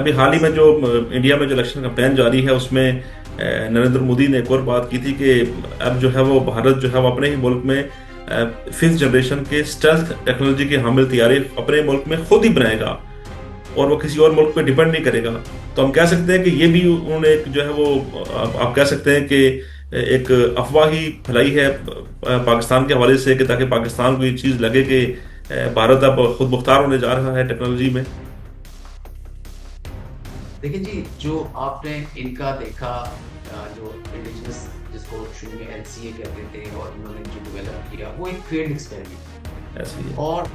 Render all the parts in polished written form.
अभी हाल ही में जो इंडिया में जो इलेक्शन कैंपेन जारी है उसमें नरेंद्र मोदी ने एक और बात की थी कि अब जो है वो भारत जो है वो अपने ही मुल्क में फिफ्थ जनरेशन के स्टेल्थ टेक्नोलॉजी की हामिल तैयारी अपने मुल्क में खुद ही बनाएगा और वो किसी और मुल्क पे डिपेंड नहीं करेगा। तो हम कह सकते हैं कि ये भी उन्होंने एक जो है वो आप कह सकते हैं कि एक अफवाह ही फैलाई है पाकिस्तान के हवाले से कि ताकि पाकिस्तान को ये चीज़ लगे कि भारत अब खुद मुख्तार होने जा रहा है टेक्नोलॉजी में। देखिए जी, जो आपने इनका देखा, जो इंडिजिनस जिसको शुरू में एलसीए कहते थे और उन्होंने जो डेवलप किया वो एक फील्ड एक्सपेरिमेंट, ऐसे ही है। और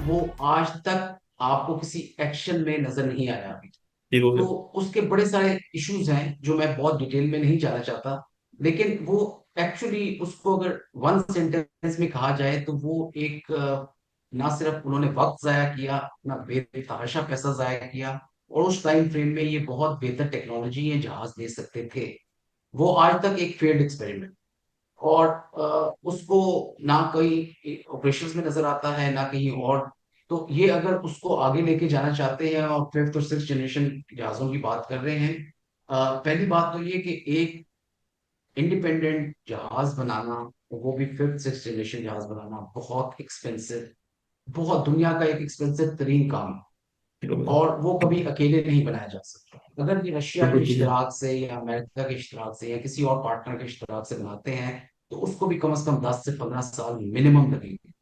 वो आज तक आपको किसी एक्शन में नजर नहीं आया अभी। ठीक हो तो गया। उसके बड़े सारे इश्यूज हैं जो मैं बहुत डिटेल में नहीं जाना चाहता, लेकिन वो एक्चुअली उसको अगर वन सेंटेंस में कहा जाए तो वो एक ना सिर्फ उन्होंने वक्त जाया किया, अपना बेतहाशा पैसा जाया किया, और उस टाइम फ्रेम में ये बहुत बेहतर टेक्नोलॉजी ये जहाज दे सकते थे। वो आज तक एक फेल्ड एक्सपेरिमेंट, और उसको ना कहीं ऑपरेशंस में नजर आता है ना कहीं और। तो ये अगर उसको आगे लेके जाना चाहते हैं और फिफ्थ और सिक्स जनरेशन जहाजों की बात कर रहे हैं, पहली बात तो ये कि एक इंडिपेंडेंट जहाज बनाना, वो भी फिफ्थ सिक्स जनरेशन जहाज बनाना, बहुत एक्सपेंसिव, बहुत दुनिया का एक एक्सपेंसिव तरीन काम है। ठीक हो गया। और वो कभी अकेले नहीं बनाया जा सकता। अगर ये रशिया के बिल्कुल ठीक है। इश्तराक से या अमेरिका के इश्तराक से या किसी और पार्टनर के इश्तराक से बनाते हैं, तो उसको भी कम से कम 10 से 15 साल मिनिमम लगेंगे।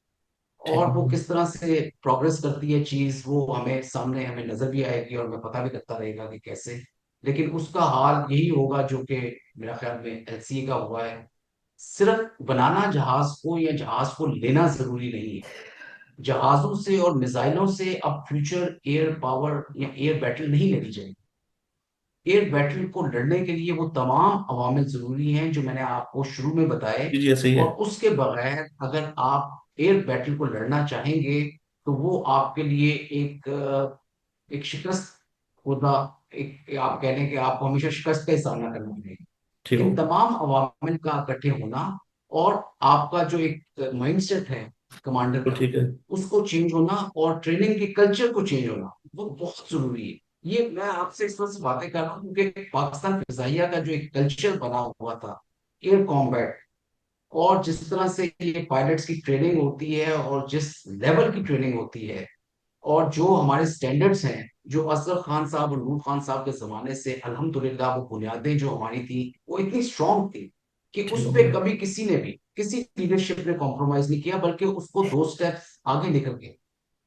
ठीक और है। वो किस तरह से प्रोग्रेस करती है चीज, वो हमें सामने हमें नजर भी आएगी और हमें पता भी लगता रहेगा कि कैसे। लेकिन उसका हाल यही होगा जो कि मेरा ख्याल में एलसीए का हुआ है। सिर्फ बनाना जहाज को या जहाज को लेना जरूरी नहीं है। जहाजों से और मिसाइलों से अब फ्यूचर एयर पावर या एयर बैटल नहीं लड़ी जाएगी। एयर बैटल को लड़ने के लिए वो तमाम अवामिल जरूरी हैं जो मैंने आपको शुरू में बताए। जी जी ऐसे ही है। और उसके बगैर अगर आप एयर बैटल को लड़ना चाहेंगे, तो वो आपके लिए एक शिकस्त होगा। एक आप कह लें कि आपको हमेशा शिकस्त का ही सामना करना पड़ेगा। ठीक हो इन गया। तमाम अवामिल का इकट्ठे होना, और आपका जो एक माइंडसेट है कमांडर तो का, ठीक है। उसको चेंज होना और ट्रेनिंग के कल्चर को चेंज होना, वो बहुत जरूरी है। ये मैं आपसे इस वजह से बातें कर रहा हूँ क्योंकि पाकिस्तान फिजाइया का जो एक कल्चर बना हुआ था, एयर कॉम्बैट, और जिस तरह से ये पायलट्स की ट्रेनिंग होती है और जिस लेवल की ट्रेनिंग होती है, और जो हमारे स्टैंडर्ड्स हैं, जो असगर खान साहब और नूर खान साहब के जमाने से अल्हम्दुलिल्लाह वो बुनियादें जो हमारी थी वो इतनी स्ट्रांग थी कि ठीक उस हो पे गया। कभी किसी ने भी, किसी लीडरशिप ने कॉम्प्रोमाइज नहीं किया, बल्कि उसको दो स्टेप्स आगे लेकर के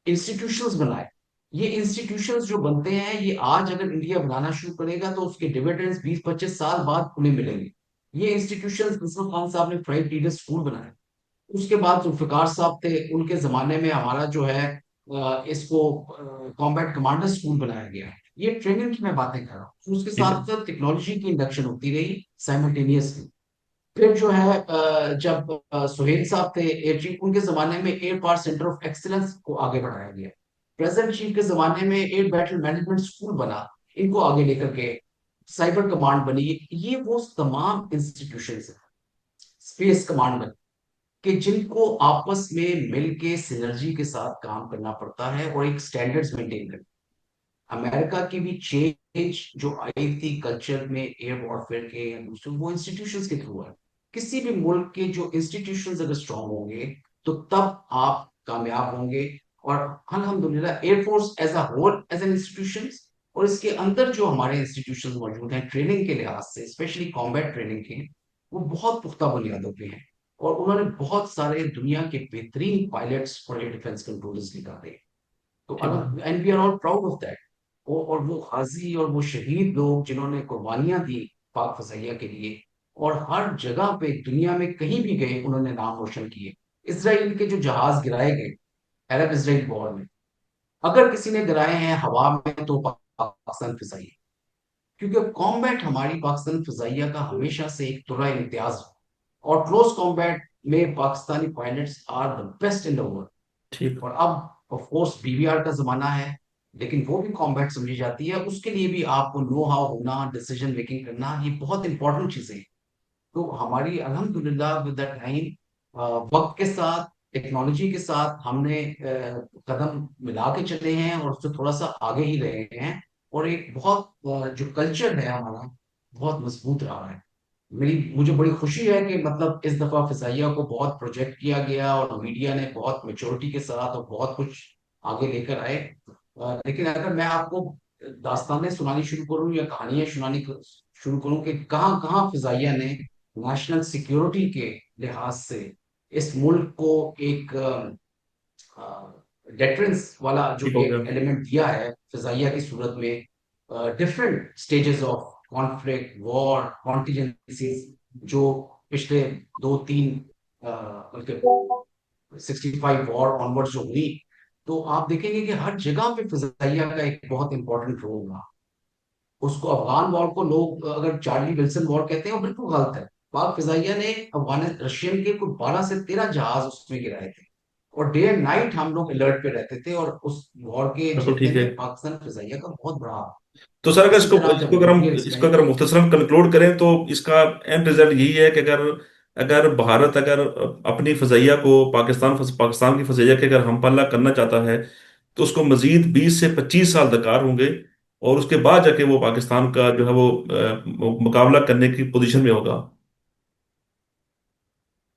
इंस्टीट्यूशंस बनाए। ये इंस्टीट्यूशंस जो बनते हैं, ये आज अगर इंडिया बनाना शुरू करेगा तो उसके डिविडेंड्स 20-25 साल बाद उन्हें मिलेंगे। ये इंस्टीट्यूशंस नसरुल खान साहब ने फाइव लीडर स्कूल बनाए। उसके बाद जुल्फिकार साहब थे, उनके जमाने में हमारा जो है इसको कॉम्बैट कमांडर स्कूल बनाया गया। ये ट्रेनिंग की मैं बातें कर रहा हूँ, उसके ठीक है। साथ साथ टेक्नोलॉजी की इंडक्शन होती रही साइमल्टेनियसली। फिर जो है जब सुहेल साहब थे एयर चीफ, उनके जमाने में air power centre of excellence को आगे बढ़ाया गया। प्रेजेंट चीफ के जमाने में एयर बैटल मैनेजमेंट स्कूल बना, इनको आगे लेकर के साइबर कमांड बनी। ये वो तमाम इंस्टीट्यूशन है, स्पेस कमांड बनी, कि जिनको आपस में मिलके सिनर्जी के साथ काम करना पड़ता है और एक स्टैंडर्ड्स मेंटेन करना। अमेरिका की भी चेंज जो आई थी कल्चर में एयर वॉरफेयर के या दूसरे, वो इंस्टीट्यूशंस के थ्रू है। किसी भी मुल्क के जो इंस्टीट्यूशंस अगर स्ट्रांग होंगे, तो तब आप कामयाब होंगे। और अल्हम्दुलिल्लाह air force as a whole as an institution, और इसके अंदर जो हमारे इंस्टीट्यूशन मौजूद हैं ट्रेनिंग के लिहाज से, स्पेशली कॉम्बैट ट्रेनिंग के, वो बहुत पुख्ता बुनियादों पे हैं। और उन्होंने बहुत सारे दुनिया के बेहतरीन पायलट्स और एयर डिफेंस कंट्रोलर्स निकाले। तो ठीक है। अलग, and we are all proud of that. और वो गाजी और वो शहीद लोग जिन्होंने कुर्बानियां दी पाक फजैया के लिए, और हर जगह पे दुनिया में कहीं भी गए उन्होंने नाम रोशन किए। इसराइल के जो जहाज गिराए गए अरब इसराइल वॉर में, अगर किसी ने गिराए हैं हवा में तो पाकिस्तान फिजाइया। क्योंकि कॉम्बैट हमारी पाकिस्तान फिजाइया का हमेशा से एक तुर्रा इम्तियाज है, और क्लोज कॉम्बैट में Pakistani pilots are the best in the world. ठीक। और अब ऑफ कोर्स बीवीआर का जमाना है, लेकिन वो भी कॉम्बैट समझी जाती है। उसके लिए भी आपको नो हाउ होना, डिसीजन मेकिंग करना, ये बहुत इंपॉर्टेंट चीजें हैं। तो हमारी अल्हम्दुलिल्लाह विद द टाइम, वक्त के साथ, टेक्नोलॉजी के साथ हमने कदम मिला के चले हैं और उससे थोड़ा सा आगे ही रहे हैं। और एक बहुत जो कल्चर है हमारा बहुत मजबूत रहा है। मेरी मुझे बड़ी खुशी है कि मतलब इस दफा फिजाइया को बहुत प्रोजेक्ट किया गया और मीडिया ने बहुत मेच्योरिटी के साथ और बहुत कुछ आगे लेकर आए। लेकिन अगर मैं आपको दास्तानें सुनानी शुरू करूं या कहानियां शुरू करूं कि कहाँ कहाँ फिजाइया ने नेशनल सिक्योरिटी के लिहाज से इस मुल्क को एक डेटरेंस वाला जो ठीक हो गया। एक एलिमेंट दिया है फिजाइया की सूरत में, different stages of conflict war contingencies जो पिछले 2-3 बल्कि 65 वॉर ऑनवर्ड जो हुई, तो आप देखेंगे कि हर जगह पे फिजाइया का एक बहुत इंपॉर्टेंट रोल रहा। उसको अफगान वॉर को लोग अगर चार्ली विल्सन वॉर कहते हैं वो बिल्कुल गलत है। पाक फिजाइया ने अफगान रशियन के कुछ 12 से 13 जहाज उसमें गिराए थे और डे एंड नाइट हम लोग अलर्ट पे रहते थे, और उस वॉर के बिल्कुल जीतने ठीक है। में पाकिस्तान फिजाइया का बहुत बड़ा हाथ। तो सर अगर इसी इसको तरह इसको जब अगर हम न्यूक्लियर इसको अगर एक्सपेरिमेंट। मुख्तसरन कंक्लूड करें तो इसका एंड रिजल्ट यही है कि अगर अगर भारत अगर अपनी फजैया को पाकिस्तान की फजैया के अगर हम पल्ला करना चाहता है तो उसको मजीद 20 से 25 साल दरकार होंगे, और उसके बाद जाके वो पाकिस्तान का जो है वो मुकाबला करने की पोजीशन में होगा।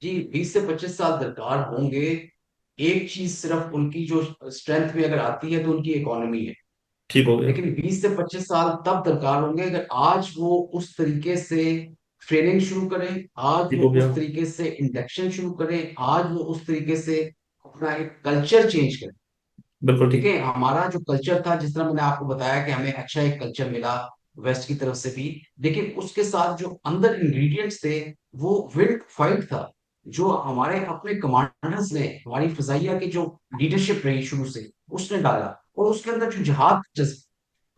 जी 20 से 25 साल दरकार होंगे। एक चीज सिर्फ उनकी जो स्ट्रेंथ में अगर आती है तो उनकी इकोनॉमी है। ठीक हो गया। लेकिन 20 से 25 साल तब दरकार होंगे अगर आज वो उस तरीके से ट्रेनिंग शुरू करें, आज ठीक वो हो गया। उस तरीके से इंडक्शन शुरू करें, आज वो उस तरीके से अपना एक कल्चर चेंज करें। बिल्कुल ठीक। देखिए हमारा जो कल्चर था, जिस तरह मैंने आपको बताया कि हमें अच्छा एक कल्चर मिला वेस्ट की तरफ से भी, लेकिन उसके साथ जो अंदर इंग्रेडिएंट्स थे वो विल्ड फाइट था। जो हमारे अपने कमांडर्स ने, हमारी फिजाइया की जो लीडरशिप रही शुरू से, उसने डाला। और उसके अंदर जो जिहाद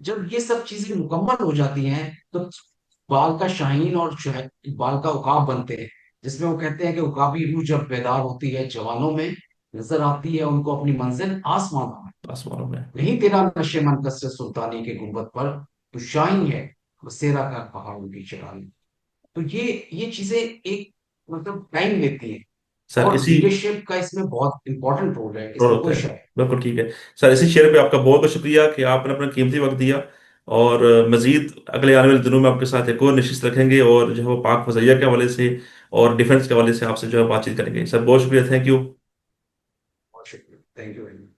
जब ये सब चीजें मुकम्मल हो जाती हैं तो इकबाल का शाहीन और इकबाल का उकाब बनते हैं, जिसमें वो कहते हैं कि उकाबी रूह जब बेदार होती है जवानों में, नजर आती है उनको अपनी मंजिल आसमानों में। आसमानों में। नहीं तेरा नशे मन कसरत सुल्तानी के गुंबद पर, तो शाही है बसेरा का पहाड़ों की चढ़ाई। तो ये चीजें एक मतलब टाइम लेती है। सर और इसी लीडरशिप का इसमें बहुत इंपॉर्टेंट रोल है, रोल इसमें होता कोई है। शक नहीं। बिल्कुल ठीक है। सर इसी शेयर पे आपका बहुत बहुत शुक्रिया कि आपने अपना कीमती वक्त दिया, और मजीद अगले आने वाले दिनों में आपके साथ एक और नशिस्त रखेंगे, और जो है वो पाक फज़ैया के हवाले से और डिफेंस के हवाले से आपसे जो है बातचीत करेंगे। सर बहुत शुक्रिया, थैंक यू। बहुत शुक्रिया, थैंक यू वेरी मच।